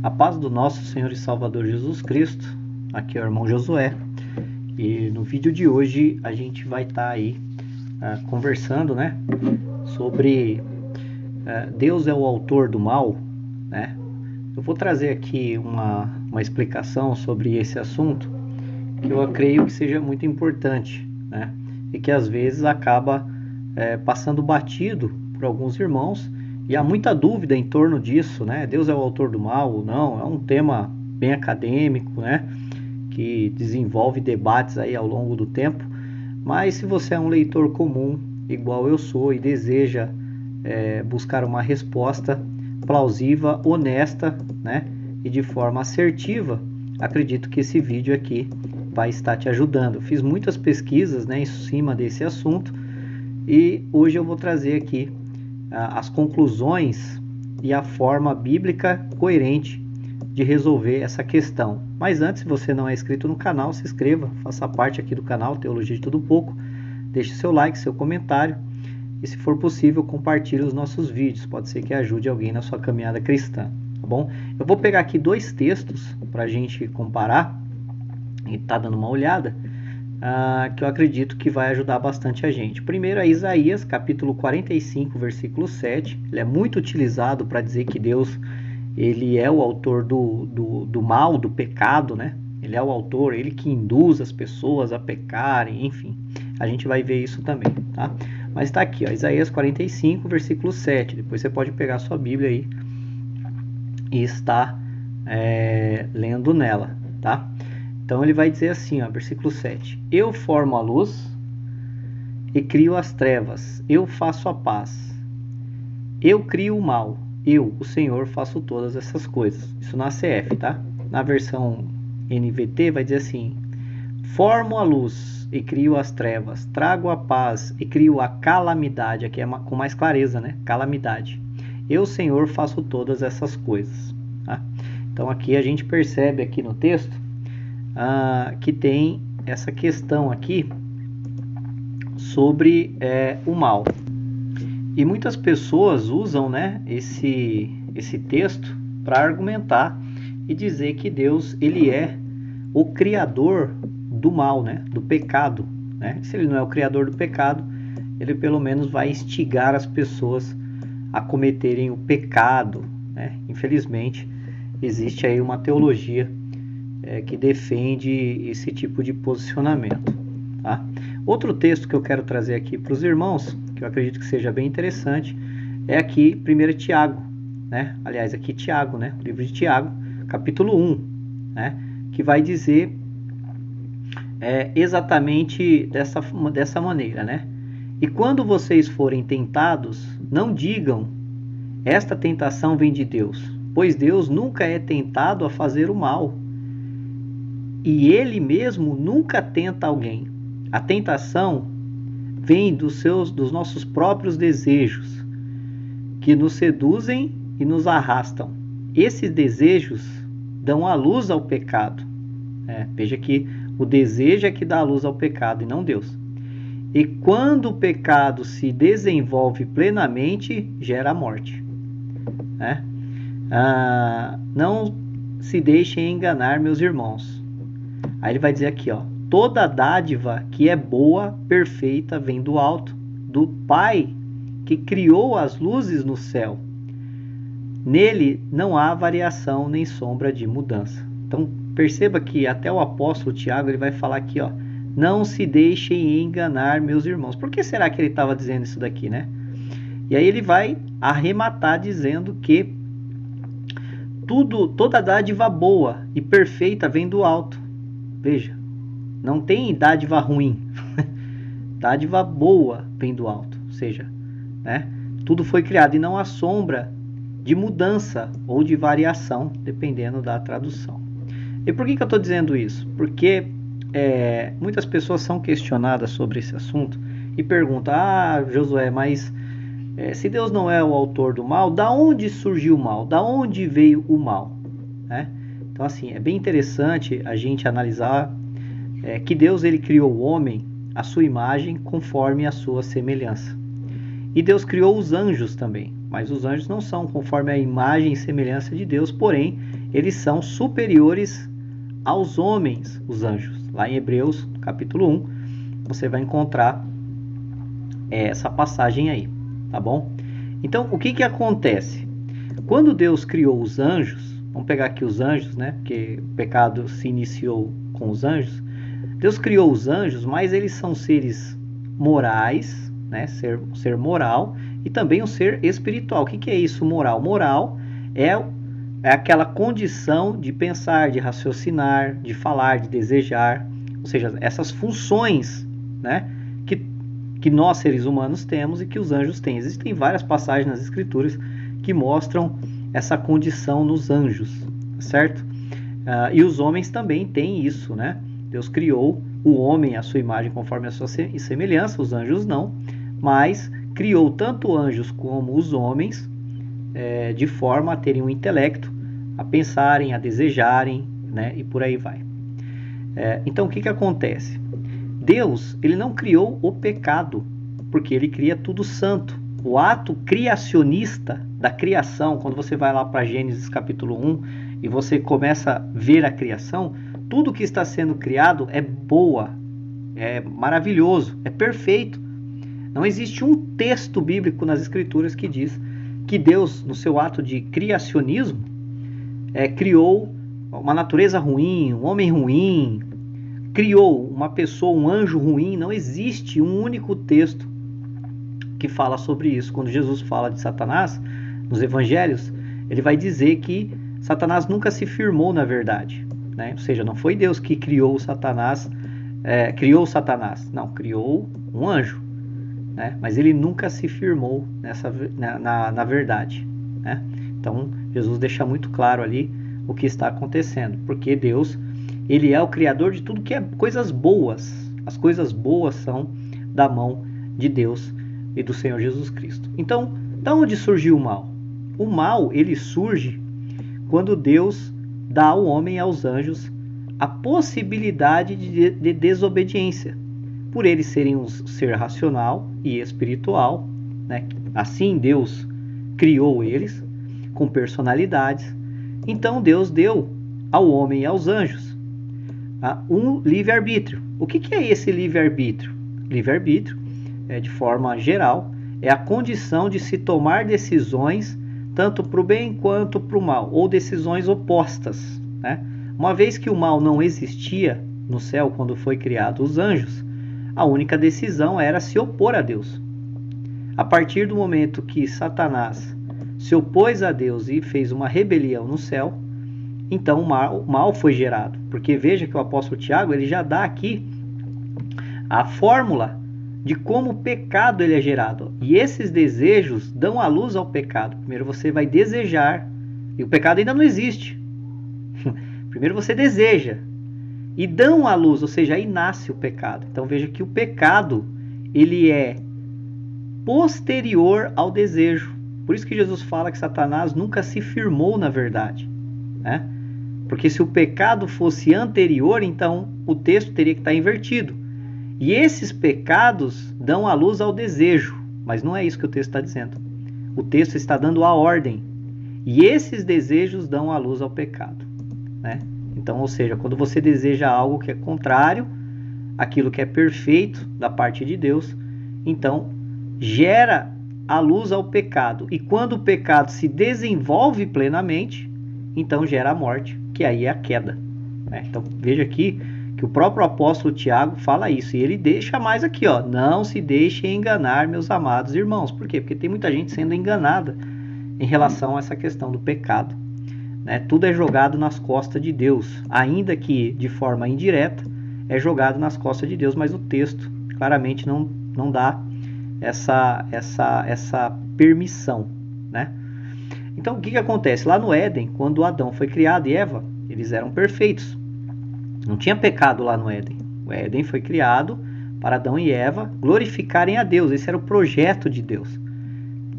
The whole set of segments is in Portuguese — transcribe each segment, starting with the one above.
A paz do nosso Senhor e Salvador Jesus Cristo. Aqui é o irmão Josué. E no vídeo de hoje a gente vai estar aí conversando, né, sobre Deus é o autor do mal, né? Eu vou trazer aqui uma explicação sobre esse assunto que eu creio que seja muito importante, né? E que às vezes acaba passando batido por alguns irmãos, e há muita dúvida em torno disso, né? Deus é o autor do mal ou não? É um tema bem acadêmico, né? Que desenvolve debates aí ao longo do tempo. Mas se você é um leitor comum, igual eu sou, e deseja buscar uma resposta plausível, honesta, né? E de forma assertiva, acredito que esse vídeo aqui vai estar te ajudando. Eu fiz muitas pesquisas, né, em cima desse assunto, e hoje eu vou trazer aqui as conclusões e a forma bíblica coerente de resolver essa questão. Mas antes, se você não é inscrito no canal, se inscreva, faça parte aqui do canal Teologia de Tudo Pouco, deixe seu like, seu comentário, e se for possível, compartilhe os nossos vídeos, pode ser que ajude alguém na sua caminhada cristã, tá bom? Eu vou pegar aqui dois textos para a gente comparar, e tá dando uma olhada, que eu acredito que vai ajudar bastante a gente. Primeiro é Isaías, capítulo 45, versículo 7. Ele é muito utilizado para dizer que Deus ele é o autor do mal, do pecado, né? Ele é o autor, ele que induz as pessoas a pecarem, enfim. A gente vai ver isso também, tá? Mas está aqui, ó, Isaías 45, versículo 7. Depois você pode pegar a sua Bíblia aí e estar lendo nela, tá? Então ele vai dizer assim, ó, versículo 7. Eu formo a luz e crio as trevas. Eu faço a paz. Eu crio o mal. Eu, o Senhor, faço todas essas coisas. Isso na CF, tá? Na versão NVT vai dizer assim. Formo a luz e crio as trevas. Trago a paz e crio a calamidade. Aqui é com mais clareza, né? Calamidade. Eu, Senhor, faço todas essas coisas. Tá? Então aqui a gente percebe aqui no texto que tem essa questão aqui sobre o mal. E muitas pessoas usam, né, esse texto para argumentar e dizer que Deus ele é o criador do mal, né, do pecado, né? Se ele não é o criador do pecado, ele pelo menos vai instigar as pessoas a cometerem o pecado, né? Infelizmente existe aí uma teologia que defende esse tipo de posicionamento, tá? Outro texto que eu quero trazer aqui para os irmãos, que eu acredito que seja bem interessante, é aqui 1 Tiago, né? Aliás, aqui Tiago, né? O livro de Tiago, capítulo 1, né? Que vai dizer exatamente dessa maneira, né? E quando vocês forem tentados, não digam, esta tentação vem de Deus, pois Deus nunca é tentado a fazer o mal, e ele mesmo nunca tenta alguém. A tentação vem dos nossos próprios desejos, que nos seduzem e nos arrastam. Esses desejos dão a luz ao pecado. Veja que o desejo é que dá a luz ao pecado e não Deus. E quando o pecado se desenvolve plenamente, gera a morte. Não se deixem enganar, meus irmãos. Aí ele vai dizer aqui, ó, toda dádiva que é boa, perfeita, vem do alto, do Pai que criou as luzes no céu. Nele não há variação nem sombra de mudança. Então perceba que até o apóstolo Tiago ele vai falar aqui, ó, não se deixem enganar, meus irmãos. Por que será que ele estava dizendo isso daqui, né? E aí ele vai arrematar dizendo que toda dádiva boa e perfeita vem do alto. Veja, não tem dádiva ruim, dádiva boa vem do alto, ou seja, né, tudo foi criado e não há sombra de mudança ou de variação, dependendo da tradução. E por que eu estou dizendo isso? Porque muitas pessoas são questionadas sobre esse assunto e perguntam, Josué, mas se Deus não é o autor do mal, da onde surgiu o mal? Da onde veio o mal? Né? Então, assim, é bem interessante a gente analisar que Deus ele criou o homem à sua imagem, conforme a sua semelhança. E Deus criou os anjos também. mas os anjos não são conforme a imagem e semelhança de Deus, porém, eles são superiores aos homens, os anjos. Lá em Hebreus, capítulo 1, você vai encontrar essa passagem aí, tá bom? Então, o que acontece? Quando Deus criou os anjos, vamos pegar aqui os anjos, né? Porque o pecado se iniciou com os anjos. Deus criou os anjos, mas eles são seres morais, né? Ser moral, e também um ser espiritual. O que é isso, moral? Moral é aquela condição de pensar, de raciocinar, de falar, de desejar, ou seja, essas funções, né, que nós seres humanos temos e que os anjos têm. Existem várias passagens nas escrituras que mostram essa condição nos anjos, certo? E os homens também têm isso, né? Deus criou o homem à sua imagem conforme a sua semelhança, os anjos não, mas criou tanto anjos como os homens de forma a terem um intelecto, a pensarem, a desejarem, né? E por aí vai. Então, o que acontece? Deus, ele não criou o pecado, porque ele cria tudo santo. O ato criacionista da criação, quando você vai lá para Gênesis capítulo 1 e você começa a ver a criação, tudo que está sendo criado é boa, é maravilhoso, é perfeito. Não existe um texto bíblico nas escrituras que diz que Deus, no seu ato de criacionismo, criou uma natureza ruim, um homem ruim, criou uma pessoa, um anjo ruim. Não existe um único texto que fala sobre isso. Quando Jesus fala de Satanás, nos evangelhos, ele vai dizer que Satanás nunca se firmou na verdade, né? Ou seja, não foi Deus que criou Satanás, não, criou um anjo, né? Mas ele nunca se firmou na verdade, né? Então, Jesus deixa muito claro ali o que está acontecendo, porque Deus, ele é o criador de tudo que é coisas boas. As coisas boas são da mão de Deus e do Senhor Jesus Cristo. Então, de onde surgiu o mal? O mal, ele surge quando Deus dá ao homem e aos anjos a possibilidade de desobediência, por eles serem um ser racional e espiritual, né? Assim Deus criou eles com personalidades. Então Deus deu ao homem e aos anjos um livre-arbítrio. O que é esse livre-arbítrio? Livre-arbítrio, de forma geral, é a condição de se tomar decisões tanto para o bem quanto para o mal, ou decisões opostas, né? Uma vez que o mal não existia no céu quando foi criado os anjos, a única decisão era se opor a Deus. A partir do momento que Satanás se opôs a Deus e fez uma rebelião no céu, então o mal foi gerado. Porque veja que o apóstolo Tiago, ele já dá aqui a fórmula de como o pecado ele é gerado. E esses desejos dão a luz ao pecado. Primeiro você vai desejar, e o pecado ainda não existe. Primeiro você deseja, e dão a luz, ou seja, aí nasce o pecado. Então veja que o pecado, ele é posterior ao desejo. Por isso que Jesus fala que Satanás nunca se firmou na verdade, né? Porque se o pecado fosse anterior, então o texto teria que estar invertido. E esses pecados dão a luz ao desejo, mas não é isso que o texto está dizendo. O texto está dando a ordem, e esses desejos dão a luz ao pecado, né? Então, ou seja, quando você deseja algo que é contrário àquilo que é perfeito da parte de Deus, então gera a luz ao pecado. E quando o pecado se desenvolve plenamente, então gera a morte, que aí é a queda, né? Então veja aqui que o próprio apóstolo Tiago fala isso, e ele deixa mais aqui, ó: não se deixem enganar, meus amados irmãos. Por quê? Porque tem muita gente sendo enganada em relação a essa questão do pecado, né? Tudo é jogado nas costas de Deus, ainda que de forma indireta, é jogado nas costas de Deus, mas o texto claramente não dá essa permissão, né? Então o que acontece? Lá no Éden, quando Adão foi criado e Eva, eles eram perfeitos. Não tinha pecado lá no Éden. O Éden foi criado para Adão e Eva glorificarem a Deus. Esse era o projeto de Deus.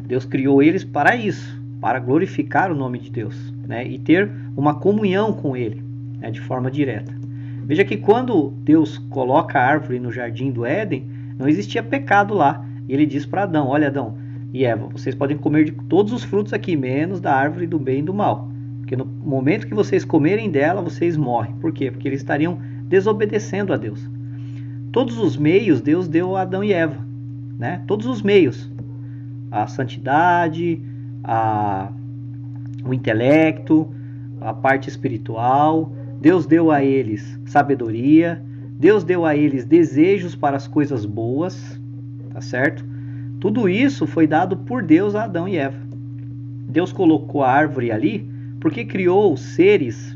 Deus criou eles para isso, para glorificar o nome de Deus, né? E ter uma comunhão com Ele, né? De forma direta. Veja que quando Deus coloca a árvore no jardim do Éden, não existia pecado lá. E Ele diz para Adão: olha, Adão, e Eva, vocês podem comer de todos os frutos aqui, menos da árvore do bem e do mal. Porque no momento que vocês comerem dela, vocês morrem. Por quê? Porque eles estariam desobedecendo a Deus. Todos os meios Deus deu a Adão e Eva, né? Todos os meios. A santidade, o intelecto, a parte espiritual. Deus deu a eles sabedoria. Deus deu a eles desejos para as coisas boas, tá certo? Tudo isso foi dado por Deus a Adão e Eva. Deus colocou a árvore ali porque criou seres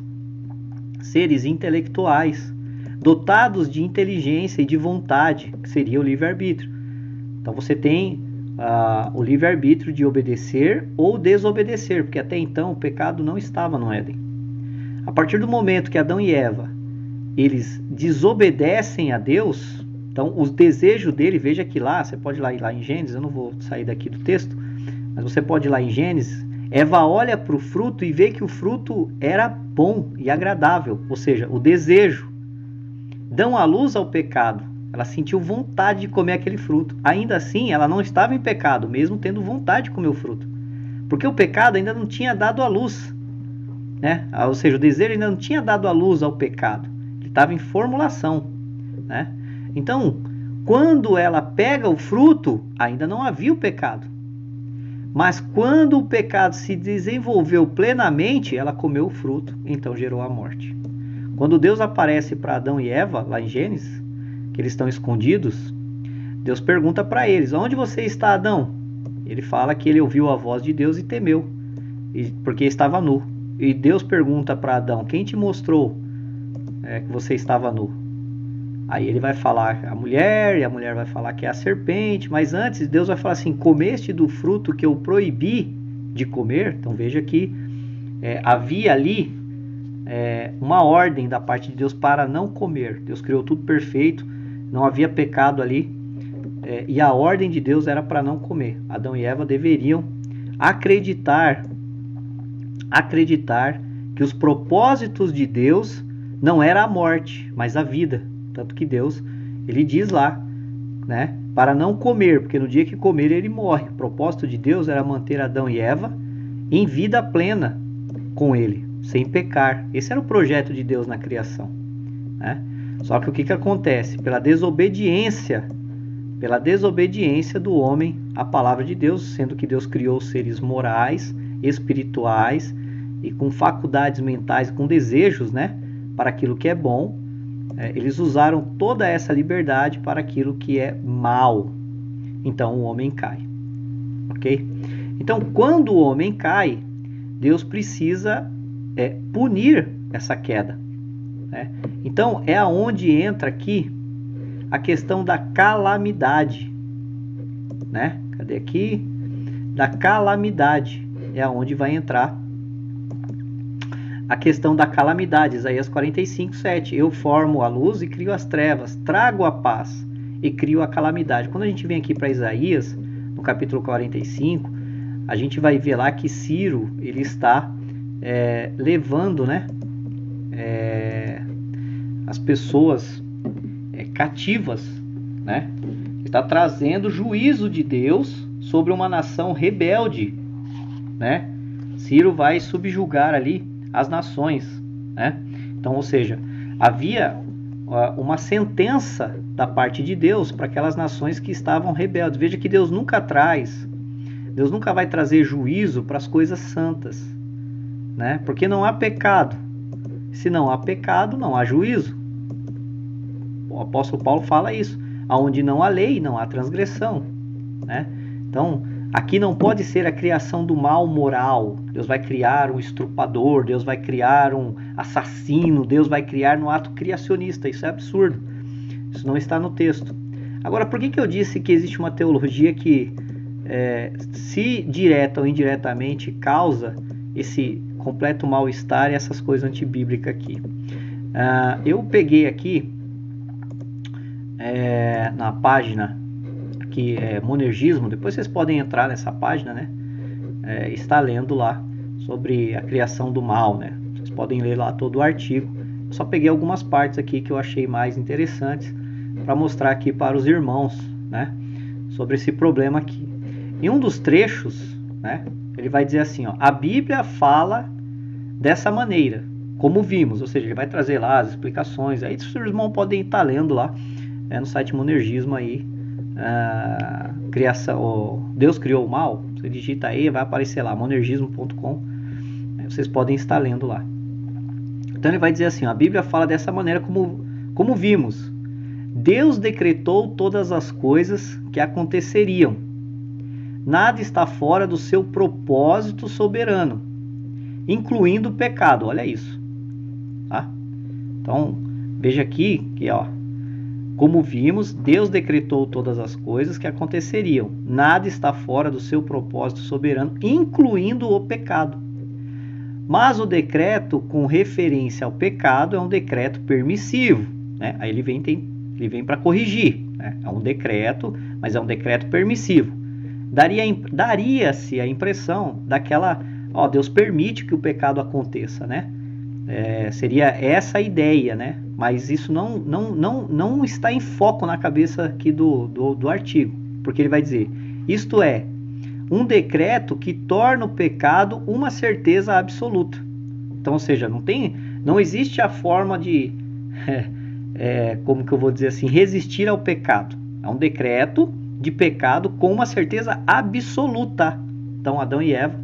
intelectuais, dotados de inteligência e de vontade, que seria o livre-arbítrio. Então você tem o livre-arbítrio de obedecer ou desobedecer, porque até então o pecado não estava no Éden. A partir do momento que Adão e Eva eles desobedecem a Deus, então os desejos dele, veja que lá, você pode ir lá em Gênesis, eu não vou sair daqui do texto, mas você pode ir lá em Gênesis. Eva olha para o fruto e vê que o fruto era bom e agradável, ou seja, o desejo. Dão à luz ao pecado. Ela sentiu vontade de comer aquele fruto. Ainda assim, ela não estava em pecado, mesmo tendo vontade de comer o fruto. Porque o pecado ainda não tinha dado à luz, né? Ou seja, o desejo ainda não tinha dado à luz ao pecado. Ele estava em formulação, né? Então, quando ela pega o fruto, ainda não havia o pecado. Mas quando o pecado se desenvolveu plenamente, ela comeu o fruto, então gerou a morte. Quando Deus aparece para Adão e Eva, lá em Gênesis, que eles estão escondidos, Deus pergunta para eles: onde você está, Adão? Ele fala que ele ouviu a voz de Deus e temeu, porque estava nu. E Deus pergunta para Adão: quem te mostrou que você estava nu? Aí ele vai falar a mulher, e a mulher vai falar que é a serpente, mas antes Deus vai falar assim: comeste do fruto que eu proibi de comer? Então veja que havia ali uma ordem da parte de Deus para não comer. Deus criou tudo perfeito, não havia pecado ali, e a ordem de Deus era para não comer. Adão e Eva deveriam acreditar que os propósitos de Deus não era a morte, mas a vida. Tanto que Deus, ele diz lá, né, para não comer, porque no dia que comer ele morre. O propósito de Deus era manter Adão e Eva em vida plena com ele, sem pecar. Esse era o projeto de Deus na criação, né? Só que o que acontece? Pela desobediência do homem à palavra de Deus, sendo que Deus criou seres morais, espirituais e com faculdades mentais, com desejos, né, para aquilo que é bom, eles usaram toda essa liberdade para aquilo que é mal. Então o homem cai, ok? Então quando o homem cai, Deus precisa punir essa queda, né? Então é aonde entra aqui a questão da calamidade, né? Cadê aqui? Da calamidade é aonde vai entrar a questão da calamidade. Isaías 45:7. Eu formo a luz e crio as trevas, trago a paz e crio a calamidade. Quando a gente vem aqui para Isaías, no capítulo 45, a gente vai ver lá que Ciro, ele está levando, né, as pessoas cativas, né? Ele está trazendo o juízo de Deus sobre uma nação rebelde, né? Ciro vai subjugar ali as nações, né? Então, ou seja, havia uma sentença da parte de Deus para aquelas nações que estavam rebeldes. Veja que Deus nunca vai trazer juízo para as coisas santas, né? Porque não há pecado. Se não há pecado, não há juízo. O apóstolo Paulo fala isso: aonde não há lei, não há transgressão, né? Então, aqui não pode ser a criação do mal moral. Deus vai criar um estrupador, Deus vai criar um assassino, Deus vai criar no ato criacionista. Isso é absurdo. Isso não está no texto. Agora, por que eu disse que existe uma teologia que, se direta ou indiretamente, causa esse completo mal-estar e essas coisas antibíblicas aqui? Eu peguei aqui na página que é Monergismo, depois vocês podem entrar nessa página, né? Está lendo lá sobre a criação do mal, né? Vocês podem ler lá todo o artigo. Eu só peguei algumas partes aqui que eu achei mais interessantes para mostrar aqui para os irmãos, né, sobre esse problema aqui. Em um dos trechos, né, ele vai dizer assim, ó, a Bíblia fala dessa maneira, como vimos, ou seja, ele vai trazer lá as explicações, aí os irmãos podem estar lendo lá no site Monergismo aí, Deus criou o mal, você digita aí, vai aparecer lá, monergismo.com, vocês podem estar lendo lá. Então ele vai dizer assim, ó, a Bíblia fala dessa maneira como vimos, Deus decretou todas as coisas que aconteceriam, nada está fora do seu propósito soberano, incluindo o pecado, olha isso, tá? Então, veja aqui que, ó, como vimos, Deus decretou todas as coisas que aconteceriam, nada está fora do seu propósito soberano, incluindo o pecado. Mas o decreto com referência ao pecado é um decreto permissivo, né? Aí ele vem para corrigir, né? É um decreto, mas é um decreto permissivo. Daria-se a impressão daquela, ó, Deus permite que o pecado aconteça, né? Seria essa a ideia, né? Mas isso não está em foco na cabeça aqui do artigo, porque ele vai dizer, isto é, um decreto que torna o pecado uma certeza absoluta. Então, ou seja, não existe a forma de, como que eu vou dizer assim, resistir ao pecado. É um decreto de pecado com uma certeza absoluta. Então, Adão e Eva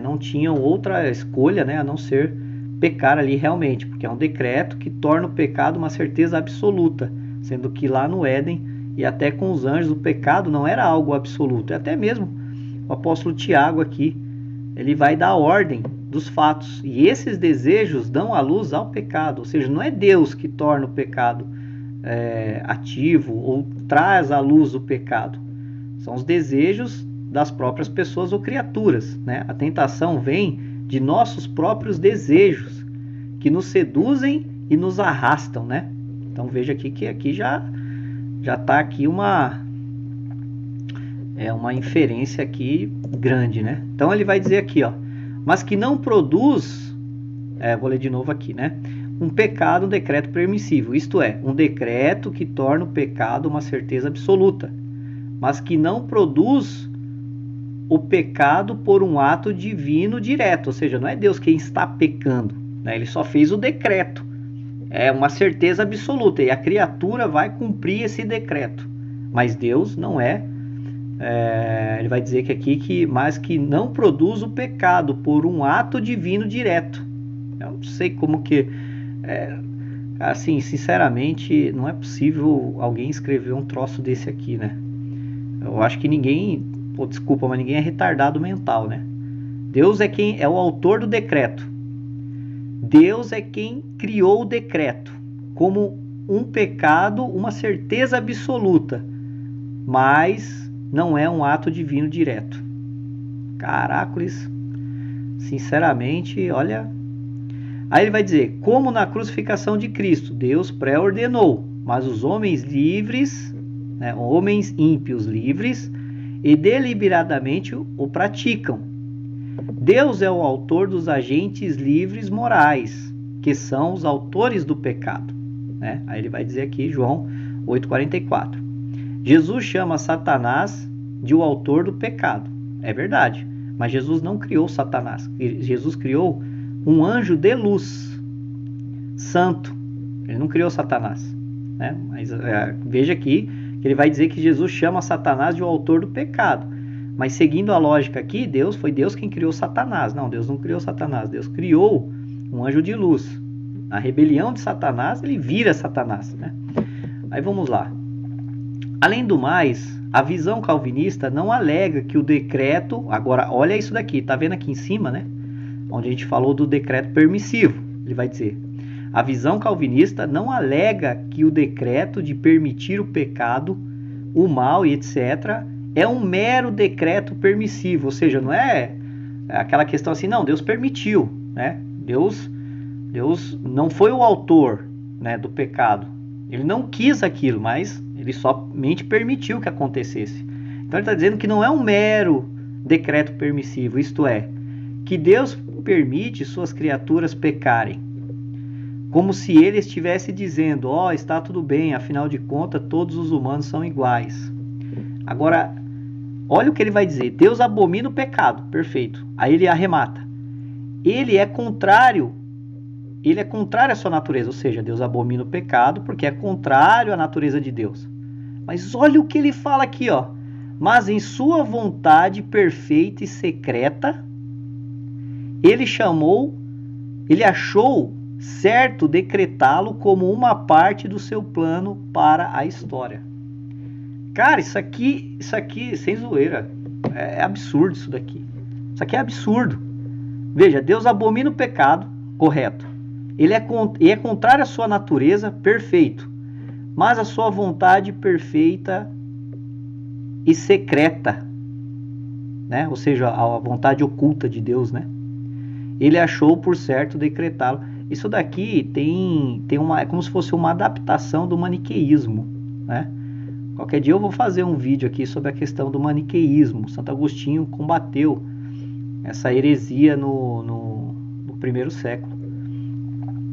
não tinham outra escolha, né, a não ser pecar ali realmente, porque é um decreto que torna o pecado uma certeza absoluta, sendo que lá no Éden e até com os anjos o pecado não era algo absoluto. Até mesmo o apóstolo Tiago aqui, ele vai dar ordem dos fatos, e esses desejos dão a luz ao pecado, ou seja, não é Deus que torna o pecado ativo ou traz à luz o pecado, são os desejos das próprias pessoas ou criaturas, né? A tentação vem de nossos próprios desejos, que nos seduzem e nos arrastam, né? Então veja aqui que aqui já está aqui uma inferência aqui grande, né? Então ele vai dizer aqui, ó, mas que não produz, vou ler de novo aqui, né? Um pecado, um decreto permissivo, isto é, um decreto que torna o pecado uma certeza absoluta, mas que não produz o pecado por um ato divino direto, ou seja, não é Deus quem está pecando, né? Ele só fez o decreto, é uma certeza absoluta, e a criatura vai cumprir esse decreto, mas Deus não ele vai dizer que aqui, mas que não produz o pecado por um ato divino direto. Eu não sei como que, assim, sinceramente, não é possível alguém escrever um troço desse aqui, né? Eu acho que ninguém, desculpa, mas ninguém é retardado mental, né? Deus é quem é o autor do decreto. Deus é quem criou o decreto como um pecado, uma certeza absoluta, mas não é um ato divino direto. Caracoles, sinceramente, olha. Aí ele vai dizer, como na crucificação de Cristo, Deus pré-ordenou, mas os homens livres, né, homens ímpios livres, e deliberadamente o praticam. Deus é o autor dos agentes livres morais, que são os autores do pecado, né? Aí ele vai dizer aqui, João 8,44. Jesus chama Satanás de o autor do pecado. É verdade, mas Jesus não criou Satanás. Jesus criou um anjo de luz, santo. Ele não criou Satanás, né? Mas veja aqui que ele vai dizer que Jesus chama Satanás de o autor do pecado. Mas seguindo a lógica aqui, foi Deus quem criou Satanás. Não, Deus não criou Satanás. Deus criou um anjo de luz. Na rebelião de Satanás, ele vira Satanás, né? Aí vamos lá. Além do mais, a visão calvinista não alega que o decreto... Agora, olha isso daqui. Tá vendo aqui em cima, né? Onde a gente falou do decreto permissivo. Ele vai dizer... A visão calvinista não alega que o decreto de permitir o pecado, o mal e etc. é um mero decreto permissivo. Ou seja, não é aquela questão assim, não, Deus permitiu, né? Deus não foi o autor, né, do pecado. Ele não quis aquilo, mas ele somente permitiu que acontecesse. Então ele está dizendo que não é um mero decreto permissivo, isto é, que Deus permite suas criaturas pecarem. Como se ele estivesse dizendo, está tudo bem, afinal de contas todos os humanos são iguais. Agora, Olha o que ele vai dizer. Deus abomina o pecado. Perfeito. Aí ele arremata. Ele é contrário à sua natureza. Ou seja, Deus abomina o pecado porque é contrário à natureza de Deus. Mas olha o que ele fala aqui, ó. Mas em sua vontade perfeita e secreta, ele achou certo decretá-lo como uma parte do seu plano para a história. Cara, isso aqui, sem zoeira, é absurdo isso daqui. Isso aqui é absurdo. Veja, Deus abomina o pecado, correto. Ele é contrário à sua natureza, perfeito. Mas a sua vontade perfeita e secreta, né? Ou seja, a vontade oculta de Deus, né? Ele achou por certo decretá-lo. Isso daqui é como se fosse uma adaptação do maniqueísmo, né? Qualquer dia eu vou fazer um vídeo aqui sobre a questão do maniqueísmo. Santo Agostinho combateu essa heresia no primeiro século,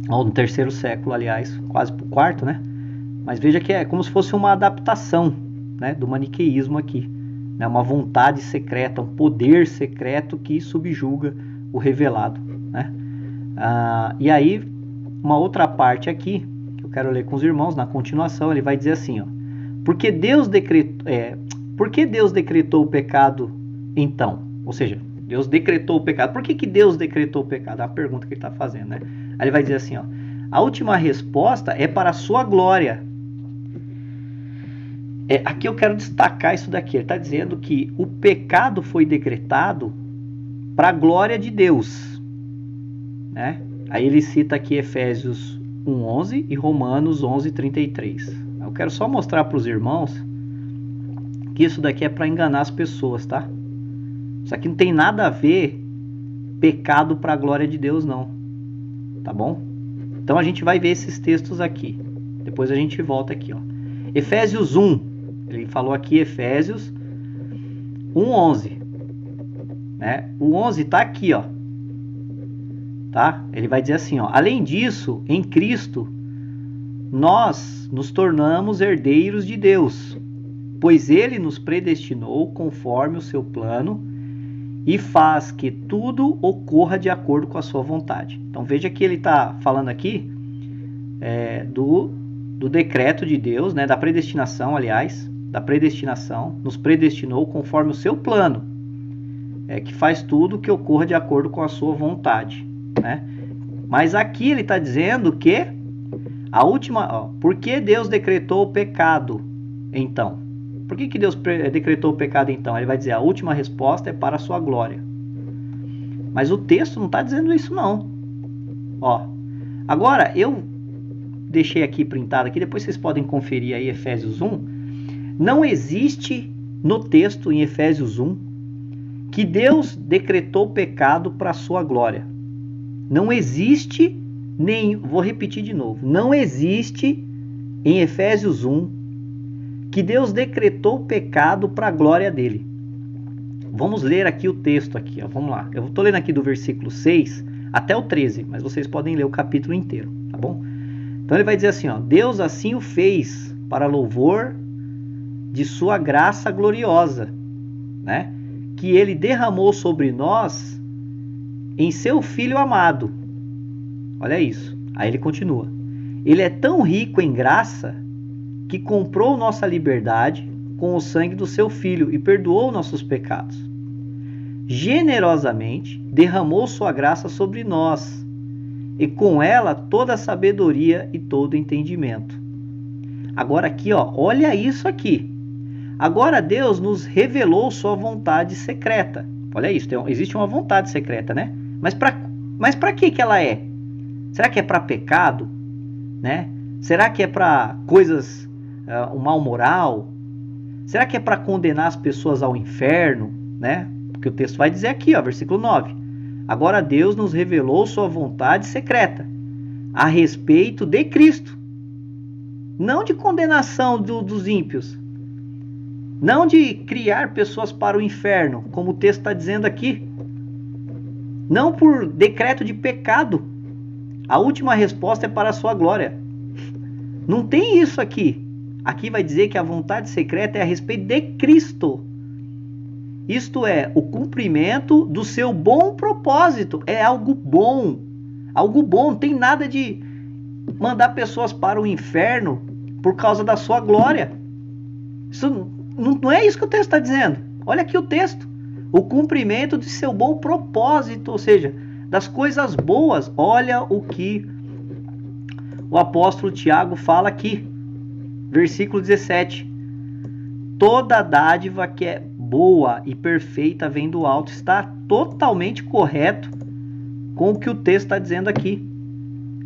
ou no terceiro século, aliás, quase para o quarto, né? Mas veja que é como se fosse uma adaptação, né, do maniqueísmo aqui, né? Uma vontade secreta, um poder secreto que subjuga o revelado, né? E aí, uma outra parte aqui, que eu quero ler com os irmãos, na continuação, ele vai dizer assim, ó, porque Deus decretou o pecado então? Ou seja, Deus decretou o pecado. Por que Deus decretou o pecado? É a pergunta que ele está fazendo, né? Aí ele vai dizer assim, ó, a última resposta é para a sua glória. Aqui eu quero destacar isso daqui. Ele está dizendo que o pecado foi decretado para a glória de Deus, né? Aí ele cita aqui Efésios 1:11 e Romanos 11:33. Eu quero só mostrar para os irmãos que isso daqui é para enganar as pessoas, tá? Isso aqui não tem nada a ver pecado para a glória de Deus, não. Tá bom? Então a gente vai ver esses textos aqui. Depois a gente volta aqui, ó. Efésios 1. Ele falou aqui Efésios 1:11. Né? O 11 tá aqui, ó. Tá? Ele vai dizer assim, ó. Além disso, em Cristo, nós nos tornamos herdeiros de Deus, pois Ele nos predestinou conforme o seu plano e faz que tudo ocorra de acordo com a sua vontade. Então veja que ele está falando aqui do decreto de Deus, né, da predestinação, aliás, da predestinação, nos predestinou conforme o seu plano, que faz tudo que ocorra de acordo com a sua vontade, né? Mas aqui ele está dizendo que a última, por que Deus decretou o pecado então? Por que Deus decretou o pecado então? Ele vai dizer, a última resposta é para a sua glória. Mas o texto não está dizendo isso não. Ó, agora eu deixei aqui printado aqui, depois vocês podem conferir aí Efésios 1. Não existe no texto em Efésios 1 que Deus decretou o pecado para a sua glória. Não existe nem, vou repetir de novo, não existe em Efésios 1 que Deus decretou o pecado para a glória dele. Vamos ler aqui o texto aqui, ó. Vamos lá. Eu estou lendo aqui do versículo 6 até o 13, mas vocês podem ler o capítulo inteiro, tá bom? Então ele vai dizer assim, ó, Deus assim o fez para louvor de sua graça gloriosa, né? Que ele derramou sobre nós em seu Filho amado. Olha isso. Aí ele continua. Ele é tão rico em graça que comprou nossa liberdade com o sangue do seu Filho e perdoou nossos pecados. Generosamente derramou sua graça sobre nós, e com ela toda a sabedoria e todo entendimento. Agora aqui, ó, olha isso aqui. Agora Deus nos revelou sua vontade secreta. Olha isso, existe uma vontade secreta, né? Mas para que ela é? Será que é para pecado? Né? Será que é para coisas, um mal moral? Será que é para condenar as pessoas ao inferno? Né? Porque o texto vai dizer aqui, ó, versículo 9. Agora Deus nos revelou sua vontade secreta a respeito de Cristo. Não de condenação dos ímpios. Não de criar pessoas para o inferno, como o texto está dizendo aqui. Não por decreto de pecado. A última resposta é para a sua glória. Não tem isso aqui. Aqui vai dizer que a vontade secreta é a respeito de Cristo. isto é, o cumprimento do seu bom propósito. É algo bom, não tem nada de mandar pessoas para o inferno por causa da sua glória. Isso não é isso que o texto está dizendo. Olha aqui o texto, o cumprimento de seu bom propósito, ou seja, das coisas boas. Olha o que o apóstolo Tiago fala aqui, versículo 17. Toda dádiva que é boa e perfeita vem do alto. Está totalmente correto com o que o texto está dizendo aqui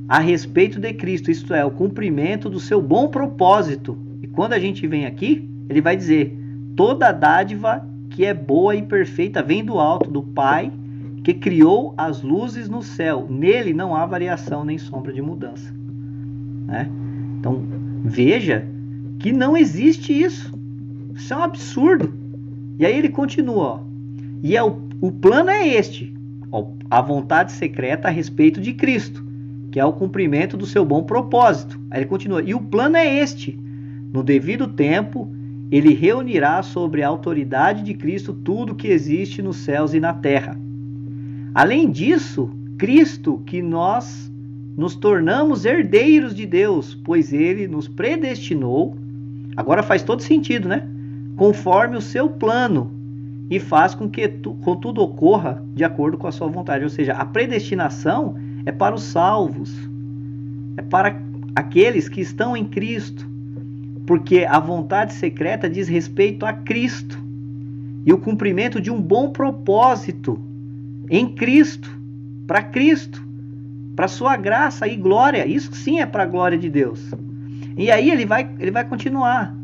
a respeito de Cristo, isto é, o cumprimento do seu bom propósito. E quando a gente vem aqui, ele vai dizer: toda dádiva que é boa e perfeita vem do alto, do Pai, que criou as luzes no céu. Nele não há variação nem sombra de mudança. Né? Então, veja que não existe isso. Isso é um absurdo. E aí ele continua, ó. E o plano é este, ó, a vontade secreta a respeito de Cristo, que é o cumprimento do seu bom propósito. Aí ele continua, e o plano é este: no devido tempo, ele reunirá sobre a autoridade de Cristo tudo que existe nos céus e na terra. Além disso, Cristo, que nós nos tornamos herdeiros de Deus, pois ele nos predestinou. Agora faz todo sentido, né? Conforme o seu plano, e faz com que tudo ocorra de acordo com a sua vontade. Ou seja, a predestinação é para os salvos, é para aqueles que estão em Cristo, porque a vontade secreta diz respeito a Cristo e o cumprimento de um bom propósito em Cristo, para sua graça e glória. Isso sim é para a glória de Deus. E aí ele vai continuar.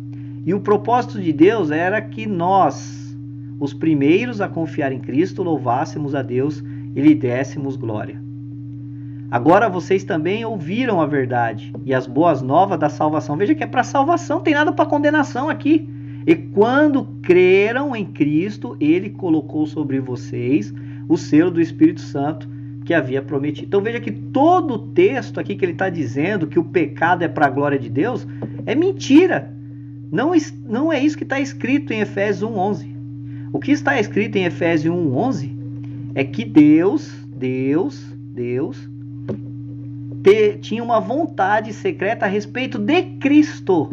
E o propósito de Deus era que nós, os primeiros a confiar em Cristo, louvássemos a Deus e lhe dessemos glória. Agora vocês também ouviram a verdade e as boas novas da salvação. Veja que é para salvação, não tem nada para condenação aqui. E quando creram em Cristo, ele colocou sobre vocês o selo do Espírito Santo que havia prometido. Então veja que todo o texto aqui que ele está dizendo que o pecado é para a glória de Deus é mentira. Não é isso que está escrito em Efésios 1:11. O que está escrito em Efésios 1:11 é que Deus tinha uma vontade secreta a respeito de Cristo,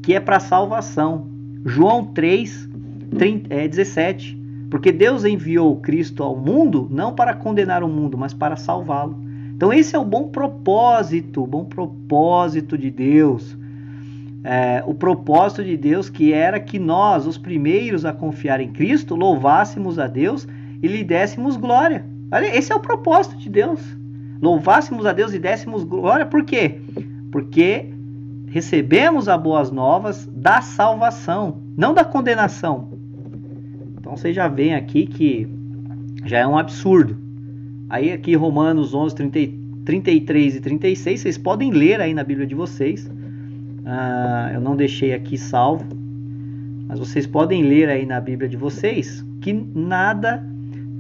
que é para salvação. João 3:17. Porque Deus enviou Cristo ao mundo não para condenar o mundo, mas para salvá-lo. Então esse é o bom propósito de Deus. O propósito de Deus, que era que nós, os primeiros a confiar em Cristo, louvássemos a Deus e lhe dessemos glória. Olha, esse é o propósito de Deus. Louvássemos a Deus e dessemos glória. Por quê? Porque recebemos as boas novas da salvação, não da condenação. Então você já vê aqui que já é um absurdo. Aí aqui Romanos 11, 33 e 36, vocês podem ler aí na Bíblia de vocês. Eu não deixei aqui salvo, mas vocês podem ler aí na Bíblia de vocês que nada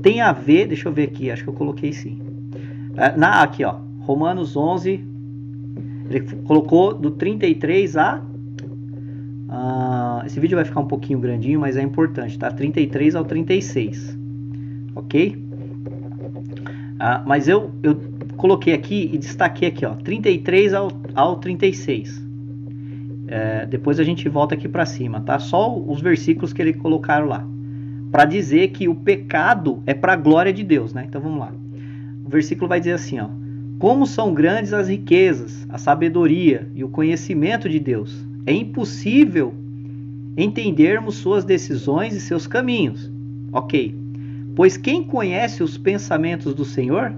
tem a ver. Deixa eu ver aqui, acho que eu coloquei sim. Aqui ó, Romanos 11, ele colocou do 33 a... esse vídeo vai ficar um pouquinho grandinho, mas é importante, tá? 33 ao 36, ok? Mas eu coloquei aqui e destaquei aqui, ó, 33 ao 36. Depois a gente volta aqui para cima, tá? Só os versículos que ele colocaram lá, para dizer que o pecado é para a glória de Deus, né? Então vamos lá. O versículo vai dizer assim, ó: como são grandes as riquezas, a sabedoria e o conhecimento de Deus. É impossível entendermos suas decisões e seus caminhos. Ok. Pois quem conhece os pensamentos do Senhor?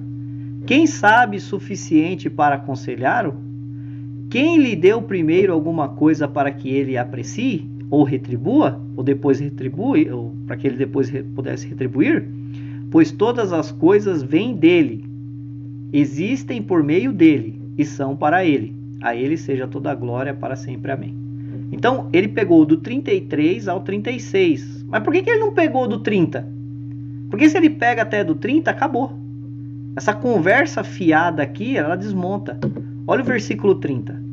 Quem sabe suficiente para aconselhá-lo? Quem lhe deu primeiro alguma coisa para que ele aprecie, ou retribua, ou depois retribui, ou para que ele depois pudesse retribuir? Pois todas as coisas vêm dele, existem por meio dele, e são para ele. A ele seja toda a glória para sempre. Amém. Então, ele pegou do 33 ao 36. Mas por que ele não pegou do 30? Porque se ele pega até do 30, acabou. Essa conversa fiada aqui, ela desmonta. Olha o versículo 30.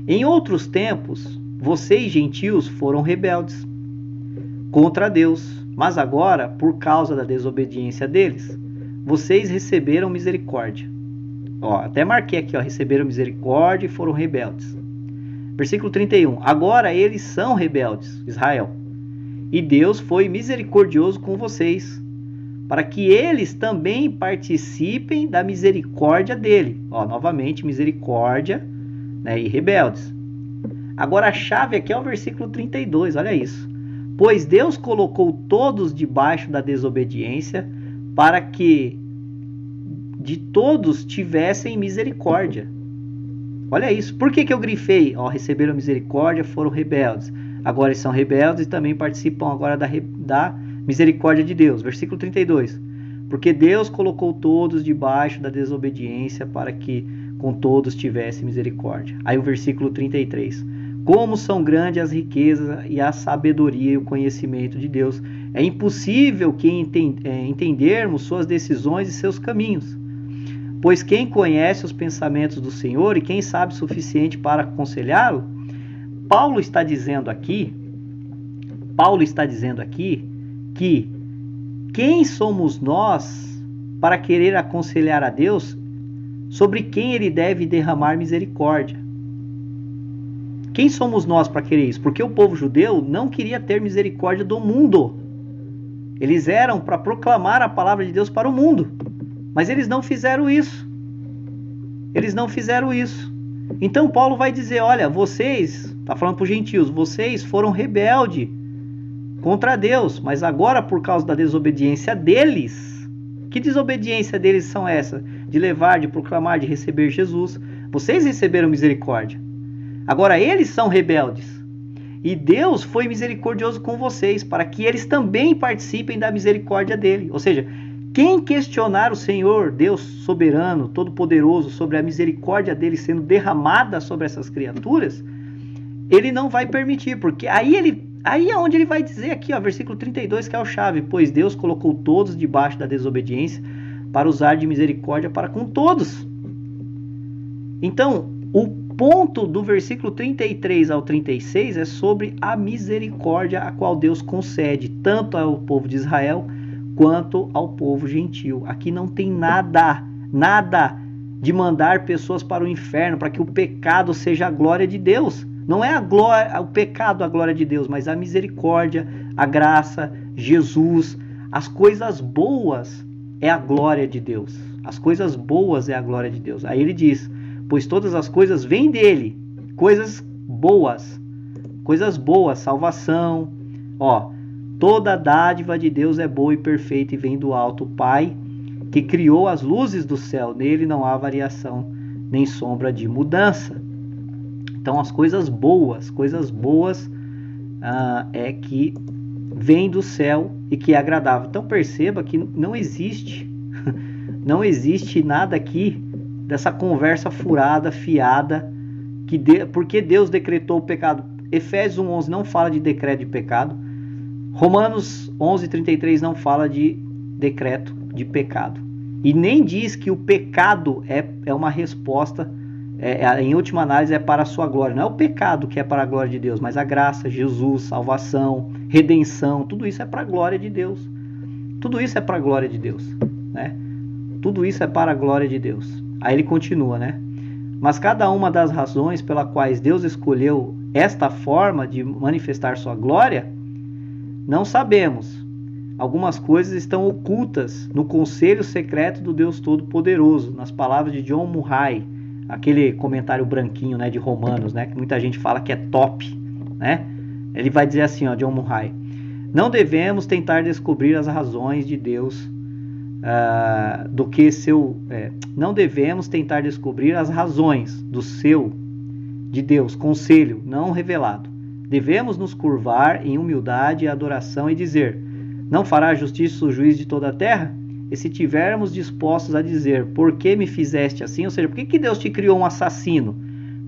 Em outros tempos, vocês gentios foram rebeldes. contra Deus, mas agora, por causa da desobediência deles, vocês receberam misericórdia. Ó, até marquei aqui, ó, receberam misericórdia e foram rebeldes. Versículo 31. Agora eles são rebeldes, Israel, e Deus foi misericordioso com vocês, para que eles também participem da misericórdia dele. Ó, novamente, misericórdia, né, e rebeldes. Agora a chave aqui é o versículo 32, olha isso. Pois Deus colocou todos debaixo da desobediência, para que de todos tivessem misericórdia. Olha isso. Por que eu grifei? Ó, receberam misericórdia, foram rebeldes. Agora eles são rebeldes e também participam agora da misericórdia de Deus. Versículo 32. Porque Deus colocou todos debaixo da desobediência para que com todos tivesse misericórdia. Aí o versículo 33. Como são grandes as riquezas e a sabedoria e o conhecimento de Deus. É impossível que entendermos suas decisões e seus caminhos. Pois quem conhece os pensamentos do Senhor e quem sabe o suficiente para aconselhá-lo? Paulo está dizendo aqui que quem somos nós para querer aconselhar a Deus sobre quem ele deve derramar misericórdia? Quem somos nós para querer isso? Porque o povo judeu não queria ter misericórdia do mundo. Eles eram para proclamar a palavra de Deus para o mundo. Mas eles não fizeram isso. Eles não fizeram isso. Então Paulo vai dizer, olha, vocês, está falando para os gentios, vocês foram rebeldes contra Deus, mas agora por causa da desobediência deles, que desobediência deles são essa? De levar, de proclamar, de receber Jesus. Vocês receberam misericórdia. Agora eles são rebeldes. E Deus foi misericordioso com vocês, para que eles também participem da misericórdia dele. Ou seja, quem questionar o Senhor, Deus soberano, todo-poderoso, sobre a misericórdia dele sendo derramada sobre essas criaturas, ele não vai permitir, porque aí é onde ele vai dizer aqui, ó, versículo 32, que é o chave, pois Deus colocou todos debaixo da desobediência para usar de misericórdia para com todos. Então, o ponto do versículo 33 ao 36 é sobre a misericórdia a qual Deus concede, tanto ao povo de Israel, quanto ao povo gentil. Aqui não tem nada de mandar pessoas para o inferno, para que o pecado seja a glória de Deus. Não é o pecado a glória de Deus, mas a misericórdia, a graça, Jesus, as coisas boas é a glória de Deus. As coisas boas é a glória de Deus. Aí ele diz, pois todas as coisas vêm dele, coisas boas, salvação, ó, toda a dádiva de Deus é boa e perfeita e vem do alto, o Pai, que criou as luzes do céu. Nele não há variação, nem sombra de mudança. Então, as coisas boas é que vem do céu e que é agradável. Então, perceba que não existe nada aqui dessa conversa furada, fiada, porque Deus decretou o pecado. Efésios 1:11 não fala de decreto de pecado. Romanos 11:33 não fala de decreto de pecado. E nem diz que o pecado é uma resposta, em última análise, é para a sua glória. Não é o pecado que é para a glória de Deus, mas a graça, Jesus, salvação, redenção, tudo isso é para a glória de Deus. Tudo isso é para a glória de Deus, né? Tudo isso é para a glória de Deus. Aí ele continua, né? Mas cada uma das razões pelas quais Deus escolheu esta forma de manifestar sua glória, não sabemos. Algumas coisas estão ocultas no conselho secreto do Deus Todo-Poderoso, nas palavras de John Murray, aquele comentário branquinho, né, de Romanos, né, que muita gente fala que é top, né? Ele vai dizer assim, ó, John Murray: não devemos tentar descobrir as razões de Deus não devemos tentar descobrir as razões de Deus, conselho não revelado. Devemos nos curvar em humildade e adoração e dizer: não fará justiça o juiz de toda a terra? E se tivermos dispostos a dizer: por que me fizeste assim? Ou seja, por que Deus te criou um assassino?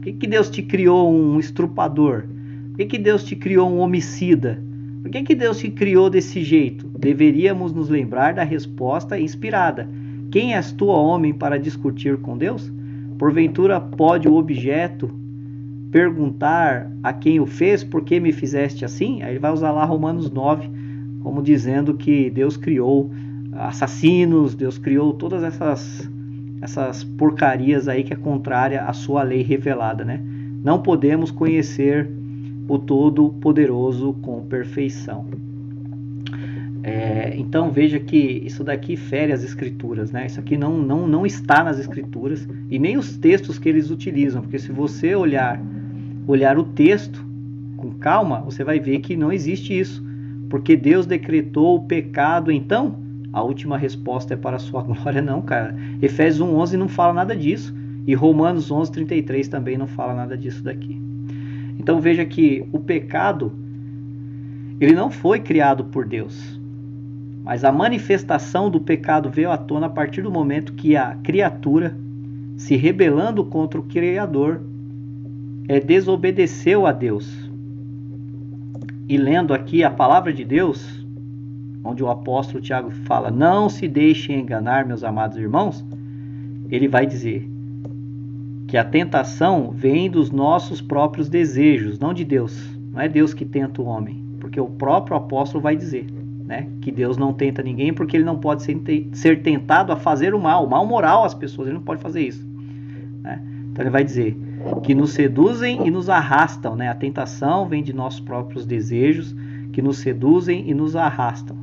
Por que Deus te criou um estrupador? Por que Deus te criou um homicida? Por que Deus te criou desse jeito? Deveríamos nos lembrar da resposta inspirada: quem és tu, homem, para discutir com Deus? Porventura pode o objeto perguntar a quem o fez: por que me fizeste assim? Aí ele vai usar lá Romanos 9, como dizendo que Deus criou assassinos, Deus criou todas essas porcarias aí que é contrária à sua lei revelada, né? Não podemos conhecer o Todo-Poderoso com perfeição. Então veja que isso daqui fere as escrituras, né? Isso aqui não está nas escrituras e nem os textos que eles utilizam, porque se você olhar o texto com calma, você vai ver que não existe isso, porque Deus decretou o pecado, então a última resposta é para a sua glória. Não, cara. Efésios 1:11 não fala nada disso e Romanos 11:33 também não fala nada disso daqui. Então veja que o pecado, ele não foi criado por Deus, mas a manifestação do pecado veio à tona a partir do momento que a criatura, se rebelando contra o Criador, desobedeceu a Deus. E lendo aqui a palavra de Deus, onde o apóstolo Tiago fala: não se deixem enganar, meus amados irmãos, ele vai dizer que a tentação vem dos nossos próprios desejos, não de Deus. Não é Deus que tenta o homem, porque o próprio apóstolo vai dizer, né, que Deus não tenta ninguém, porque ele não pode ser tentado a fazer o mal moral às pessoas, ele não pode fazer isso, né? Então ele vai dizer que nos seduzem e nos arrastam, né? A tentação vem de nossos próprios desejos, que nos seduzem e nos arrastam.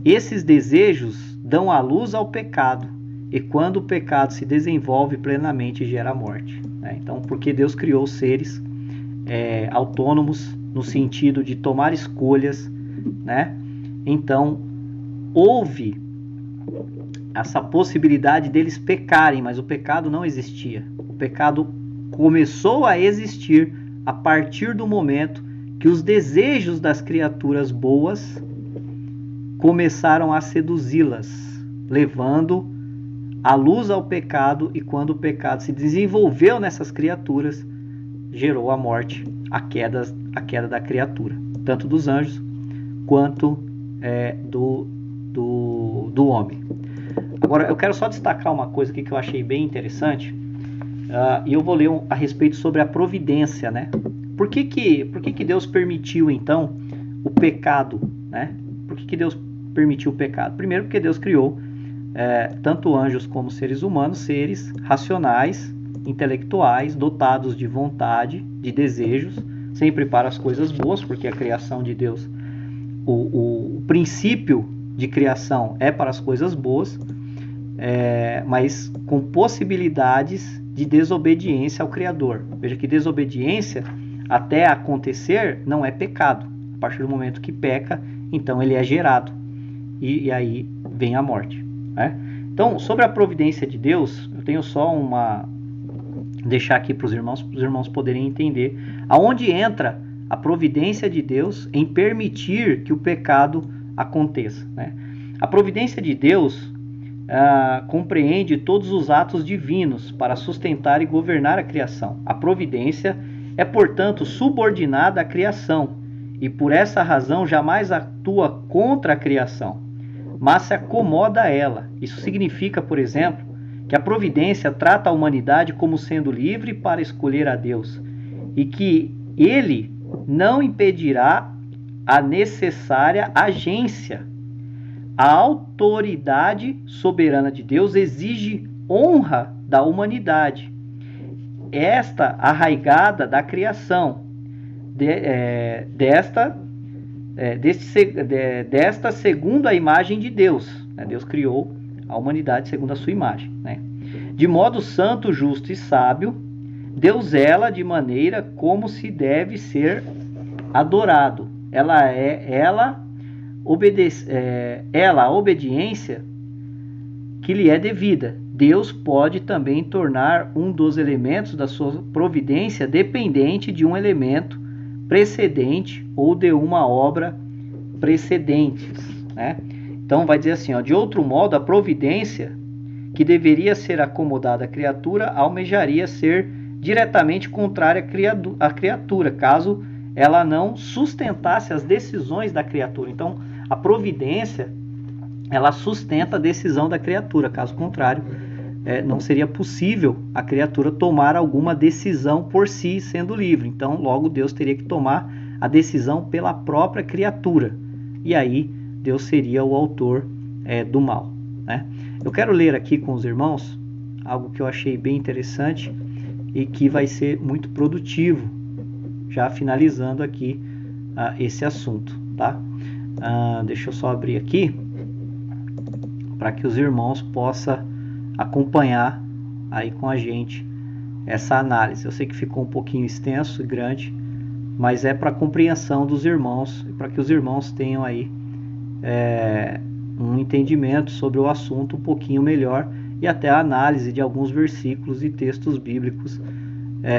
Esses desejos dão a luz ao pecado, e quando o pecado se desenvolve plenamente, gera a morte, né? Então, porque Deus criou seres autônomos no sentido de tomar escolhas, né? Então, houve essa possibilidade deles pecarem, mas o pecado não existia. O pecado começou a existir a partir do momento que os desejos das criaturas boas começaram a seduzi-las, levando a luz ao pecado, e quando o pecado se desenvolveu nessas criaturas, gerou a morte, a queda da criatura, tanto dos anjos quanto do homem. Agora, eu quero só destacar uma coisa aqui que eu achei bem interessante, e eu vou ler a respeito sobre a providência, né? Por que Deus permitiu, então, o pecado, né? Por que Deus permitiu o pecado? Primeiro, porque Deus criou tanto anjos como seres humanos, seres racionais, intelectuais, dotados de vontade, de desejos, sempre para as coisas boas, porque a criação de Deus, o princípio de criação é para as coisas boas, mas com possibilidades de desobediência ao Criador. Veja que desobediência, até acontecer, não é pecado. A partir do momento que peca, então ele é gerado, e aí vem a morte, né? Então, sobre a providência de Deus, eu tenho só deixar aqui para os irmãos poderem entender aonde entra a providência de Deus em permitir que o pecado aconteça, né? A providência de Deus compreende todos os atos divinos para sustentar e governar a criação. A providência é, portanto, subordinada à criação e, por essa razão, jamais atua contra a criação, mas se acomoda a ela. Isso significa, por exemplo, que a providência trata a humanidade como sendo livre para escolher a Deus e que ele não impedirá a necessária agência. A autoridade soberana de Deus exige honra da humanidade, esta arraigada da criação, desta segundo a imagem de Deus, né? Deus criou a humanidade segundo a sua imagem, né? De modo santo, justo e sábio, Deus zela de maneira como se deve ser adorado. A obediência que lhe é devida. Deus pode também tornar um dos elementos da sua providência dependente de um elemento precedente ou de uma obra precedentes, né? Então vai dizer assim, de outro modo, a providência que deveria ser acomodada à criatura almejaria ser diretamente contrária à criatura, caso ela não sustentasse as decisões da criatura. Então, a providência, ela sustenta a decisão da criatura. Caso contrário, não seria possível a criatura tomar alguma decisão por si, sendo livre. Então, logo, Deus teria que tomar a decisão pela própria criatura. e aí Deus seria o autor do mal, né? Eu quero ler aqui com os irmãos algo que eu achei bem interessante e que vai ser muito produtivo, já finalizando aqui esse assunto, tá? Deixa eu só abrir aqui para que os irmãos possam acompanhar aí com a gente essa análise. Eu sei que ficou um pouquinho extenso e grande, mas é para a compreensão dos irmãos e para que os irmãos tenham aí um entendimento sobre o assunto um pouquinho melhor e até a análise de alguns versículos e textos bíblicos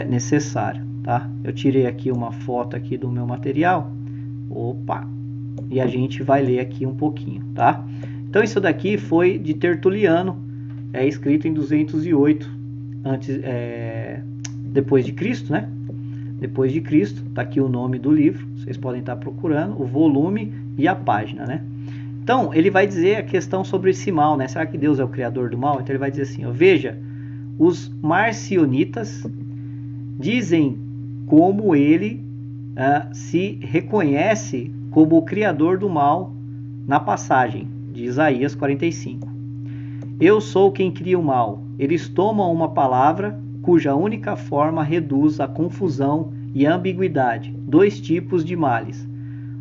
necessário, tá? Eu tirei aqui uma foto aqui do meu material, e a gente vai ler aqui um pouquinho, tá? Então isso daqui foi de Tertuliano, escrito em 208 depois de Cristo, né? Depois de Cristo, tá aqui o nome do livro, vocês podem estar procurando, o volume e a página, né? Então, ele vai dizer a questão sobre esse mal, né? Será que Deus é o criador do mal? Então ele vai dizer assim, veja, os marcionitas dizem como ele se reconhece como o criador do mal na passagem de Isaías 45. Eu sou quem cria o mal. Eles tomam uma palavra cuja única forma reduz a confusão e a ambiguidade, dois tipos de males,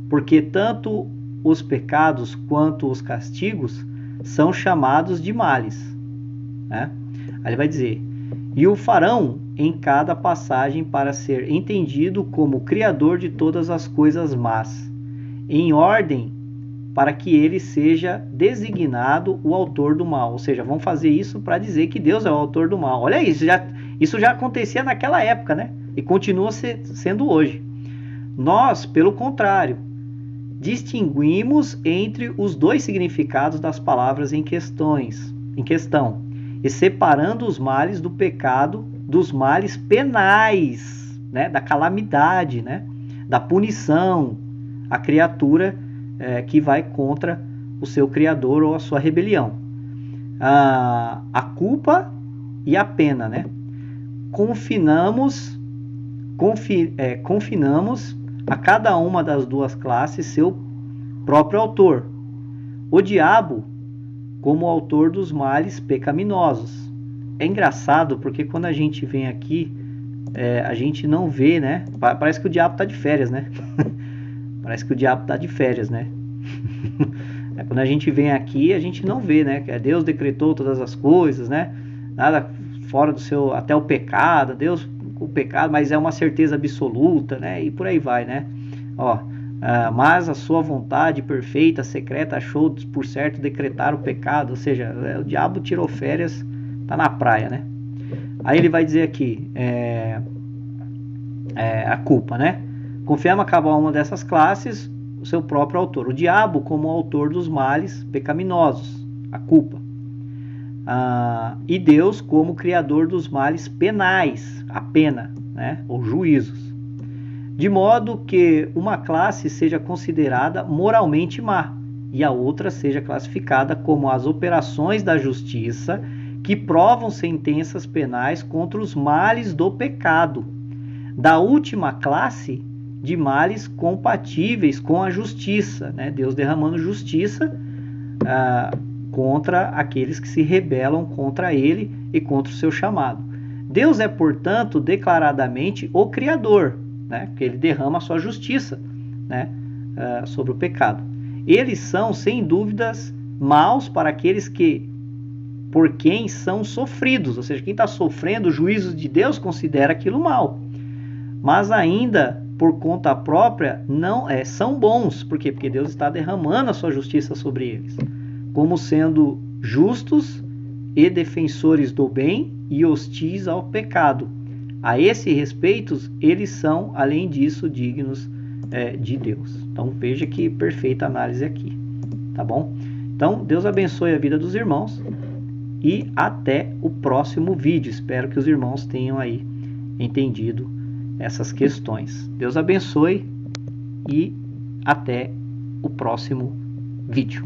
porque tanto os pecados quanto os castigos são chamados de males, né? Aí ele vai dizer, e o farão em cada passagem para ser entendido como criador de todas as coisas más, em ordem para que ele seja designado o autor do mal. Ou seja, vão fazer isso para dizer que Deus é o autor do mal. Olha isso, isso já acontecia naquela época, né? E continua sendo hoje. Nós, pelo contrário, distinguimos entre os dois significados das palavras em questão, e separando os males do pecado dos males penais, né? Da calamidade, né? Da punição, a criatura que vai contra o seu Criador ou a sua rebelião. A culpa e a pena, né? Confinamos a cada uma das duas classes seu próprio autor. O diabo como autor dos males pecaminosos. É engraçado porque quando a gente vem aqui, a gente não vê, né? Parece que o diabo está de férias, né? Parece que o diabo está de férias, né? Quando a gente vem aqui, a gente não vê, né? Que Deus decretou todas as coisas, né? Nada fora do seu, até o pecado, Deus o pecado, mas é uma certeza absoluta, né? E por aí vai, né? Mas a sua vontade perfeita, secreta, achou por certo decretar o pecado, ou seja, o diabo tirou férias, tá na praia, né? Aí ele vai dizer aqui, a culpa, né? Confirma cada uma dessas classes o seu próprio autor. O diabo como autor dos males pecaminosos, a culpa. E Deus como criador dos males penais, a pena, né? Ou juízos. De modo que uma classe seja considerada moralmente má e a outra seja classificada como as operações da justiça que provam sentenças penais contra os males do pecado. Da última classe de males compatíveis com a justiça, né? Deus derramando justiça contra aqueles que se rebelam contra ele e contra o seu chamado. Deus é, portanto, declaradamente o Criador, né? Porque ele derrama a sua justiça, né? Sobre o pecado. Eles são, sem dúvidas, maus para aqueles por quem são sofridos, ou seja, quem está sofrendo o juízo de Deus considera aquilo mal. Mas ainda por conta própria não são bons. Por quê? Porque Deus está derramando a sua justiça sobre eles, como sendo justos e defensores do bem e hostis ao pecado. A esse respeito, eles são, além disso, dignos de Deus. Então veja que perfeita análise aqui, tá bom? Então Deus abençoe a vida dos irmãos e até o próximo vídeo. Espero que os irmãos tenham aí entendido essas questões. Deus abençoe e até o próximo vídeo.